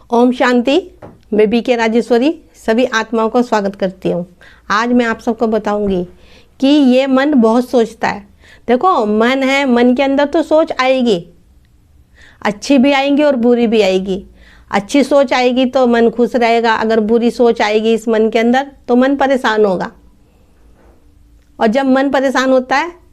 ओम शांति। मैं बी के राजेश्वरी सभी आत्माओं को स्वागत करती हूँ। आज मैं आप सबको बताऊंगी कि ये मन बहुत सोचता है। देखो, मन है, मन के अंदर तो सोच आएगी, अच्छी भी आएंगी और बुरी भी आएगी। अच्छी सोच आएगी तो मन खुश रहेगा, अगर बुरी सोच आएगी इस मन के अंदर तो मन परेशान होगा। और जब मन परेशान होता है,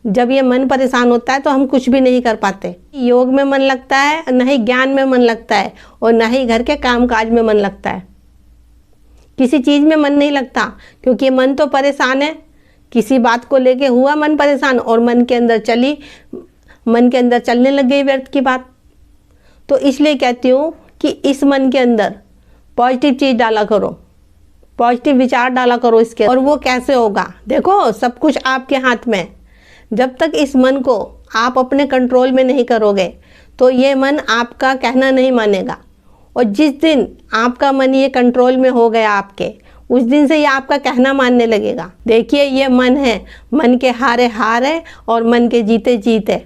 जब ये मन परेशान होता है तो हम कुछ भी नहीं कर पाते। योग में मन लगता है, न ही ज्ञान में मन लगता है और न ही घर के काम काज में मन लगता है। किसी चीज़ में मन नहीं लगता क्योंकि मन तो परेशान है। किसी बात को लेके हुआ मन परेशान और मन के अंदर चलने लग गई व्यर्थ की बात। तो इसलिए कहती हूँ कि इस मन के अंदर पॉजिटिव चीज़ डाला करो, पॉजिटिव विचार डाला करो इसके। और वो कैसे होगा? देखो, सब कुछ आपके हाथ में है। जब तक इस मन को आप अपने कंट्रोल में नहीं करोगे तो ये मन आपका कहना नहीं मानेगा। और जिस दिन आपका मन ये कंट्रोल में हो गया आपके, उस दिन से ये आपका कहना मानने लगेगा। देखिए, ये मन है, मन के हारे हार है और मन के जीते जीत है।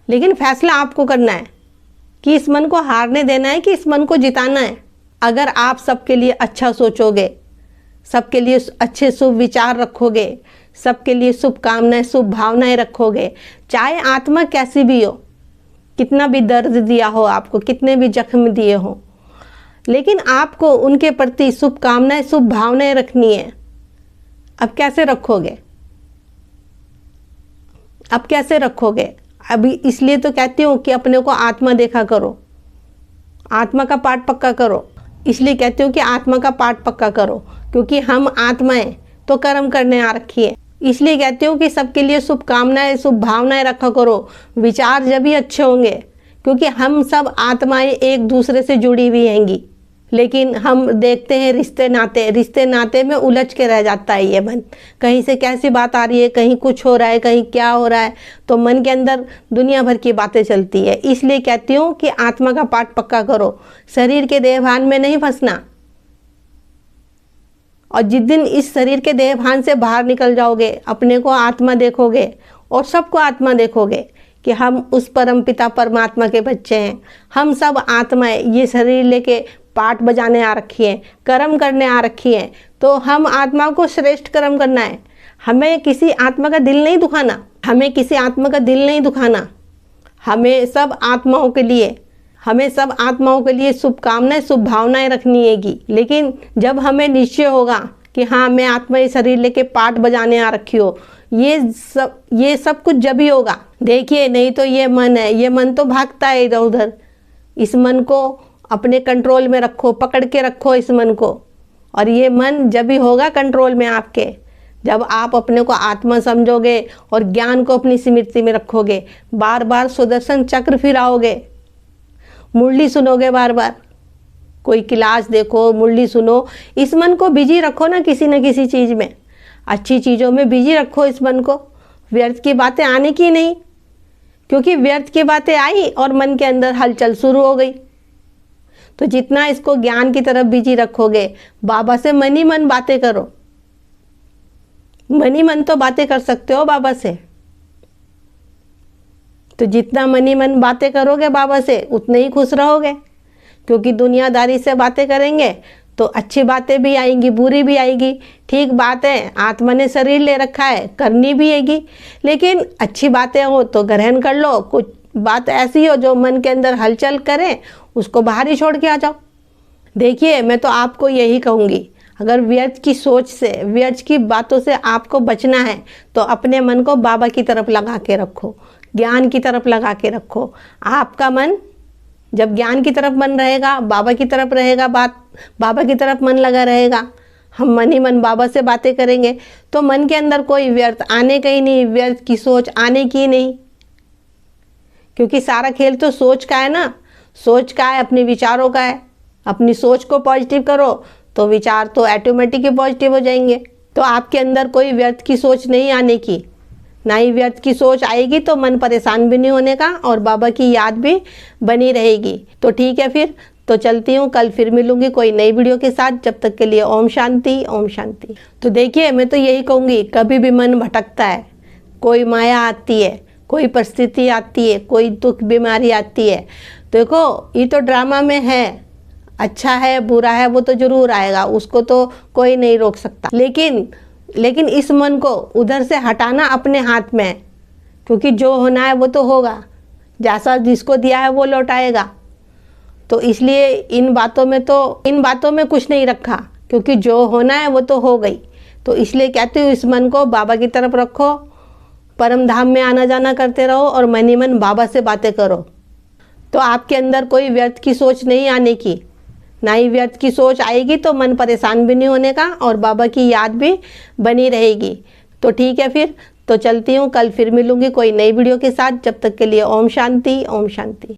लेकिन फैसला आपको करना है कि इस मन को हारने देना है कि इस मन को जिताना है। अगर आप सबके लिए अच्छा सोचोगे, सबके लिए अच्छे शुभ विचार रखोगे, सबके लिए शुभकामनाएं, शुभ भावनाएं रखोगे, चाहे आत्मा कैसी भी हो, कितना भी दर्द दिया हो आपको, कितने भी जख्म दिए हो, लेकिन आपको उनके प्रति शुभकामनाएं, शुभ भावनाएं रखनी है। अब कैसे रखोगे? अभी इसलिए तो कहती हूँ कि अपने को आत्मा देखा करो, आत्मा का पाठ पक्का करो। इसलिए कहती हूँ कि आत्मा का पाठ पक्का करो, क्योंकि हम आत्माएं तो कर्म करने आ रखी है। इसलिए कहती हूँ कि सबके लिए शुभकामनाएं, शुभ भावनाएं रखा करो। विचार जब भी अच्छे होंगे, क्योंकि हम सब आत्माएं एक दूसरे से जुड़ी हुई हैंगी। लेकिन हम देखते हैं रिश्ते नाते में उलझ के रह जाता है ये मन। कहीं से कैसी बात आ रही है, कहीं कुछ हो रहा है, कहीं क्या हो रहा है, तो मन के अंदर दुनिया भर की बातें चलती है। इसलिए कहती हूँ कि आत्मा का पाठ पक्का करो, शरीर के देहभान में नहीं फंसना। और जिस दिन इस शरीर के देहभान से बाहर निकल जाओगे, अपने को आत्मा देखोगे और सबको आत्मा देखोगे कि हम उस परम पिता परमात्मा के बच्चे हैं। हम सब आत्माएं ये शरीर लेके पाठ बजाने आ रखी हैं, कर्म करने आ रखी हैं। तो हम आत्मा को श्रेष्ठ कर्म करना है। हमें किसी आत्मा का दिल नहीं दुखाना, हमें सब आत्माओं के लिए शुभकामनाएं, शुभ भावनाएं रखनी हैगी। लेकिन जब हमें निश्चय होगा कि हाँ, मैं आत्मा ये शरीर लेके पाठ बजाने आ रखी हो, ये सब कुछ जब ही होगा। देखिए, नहीं तो ये मन तो भागता है इधर उधर। इस मन को अपने कंट्रोल में रखो, पकड़ के रखो इस मन को। और ये मन जब भी होगा कंट्रोल में आपके, जब आप अपने को आत्मा समझोगे और ज्ञान को अपनी स्मृति में रखोगे, बार बार सुदर्शन चक्र फिराओगे, मुरली सुनोगे, बार बार कोई क्लास देखो, मुरली सुनो। इस मन को बिजी रखो ना किसी न किसी चीज़ में, अच्छी चीज़ों में बिजी रखो इस मन को। व्यर्थ की बातें आने की नहीं, क्योंकि व्यर्थ की बातें आई और मन के अंदर हलचल शुरू हो गई। तो जितना इसको ज्ञान की तरफ बिजी रखोगे, बाबा से मन ही मन बातें करो। मन ही मन तो बातें कर सकते हो बाबा से। तो जितना मन ही मन बातें करोगे बाबा से, उतने ही खुश रहोगे। क्योंकि दुनियादारी से बातें करेंगे तो अच्छी बातें भी आएंगी, बुरी भी आएगी। ठीक बात है, आत्मा ने शरीर ले रखा है, करनी भी आएगी। लेकिन अच्छी बातें हो तो ग्रहण कर लो, कुछ बात ऐसी हो जो मन के अंदर हलचल करे, उसको बाहर ही छोड़ के आ जाओ। देखिए, मैं तो आपको यही कहूँगी, अगर व्यर्थ की सोच से, व्यर्थ की बातों से आपको बचना है तो अपने मन को बाबा की तरफ लगा के रखो, ज्ञान की तरफ लगा के रखो। आपका मन जब ज्ञान की तरफ मन रहेगा, बाबा की तरफ रहेगा, बाबा की तरफ मन लगा रहेगा, हम मन ही मन बाबा से बातें करेंगे, तो मन के अंदर कोई व्यर्थ आने का ही नहीं, व्यर्थ की सोच आने की नहीं। क्योंकि सारा खेल तो सोच का है ना, सोच का है, अपने विचारों का है। अपनी सोच को पॉजिटिव करो तो विचार तो ऑटोमेटिक ही पॉजिटिव हो जाएंगे। तो आपके अंदर कोई व्यर्थ की सोच नहीं आने की, ना ही व्यर्थ की सोच आएगी तो मन परेशान भी नहीं होने का और बाबा की याद भी बनी रहेगी। तो ठीक है, फिर तो चलती हूँ, कल फिर मिलूंगी कोई नई वीडियो के साथ। जब तक के लिए ओम शांति, ओम शांति। तो देखिए, मैं तो यही कहूँगी, कभी भी मन भटकता है, कोई माया आती है, कोई परिस्थिति आती है, कोई दुख बीमारी आती है, देखो ये तो ड्रामा में है, अच्छा है बुरा है वो तो ज़रूर आएगा, उसको तो कोई नहीं रोक सकता। लेकिन इस मन को उधर से हटाना अपने हाथ में है, क्योंकि जो होना है वो तो होगा, जैसा जिसको दिया है वो लौटाएगा। तो इसलिए इन बातों में कुछ नहीं रखा, क्योंकि जो होना है वो तो हो गई। तो इसलिए कहती हूँ इस मन को बाबा की तरफ रखो, परम धाम में आना जाना करते रहो और मन ही मन बाबा से बातें करो। तो आपके अंदर कोई व्यर्थ की सोच नहीं आने की, ना ही व्यर्थ की सोच आएगी तो मन परेशान भी नहीं होने का और बाबा की याद भी बनी रहेगी। तो ठीक है, फिर तो चलती हूँ, कल फिर मिलूँगी कोई नई वीडियो के साथ। जब तक के लिए ओम शांति, ओम शांति।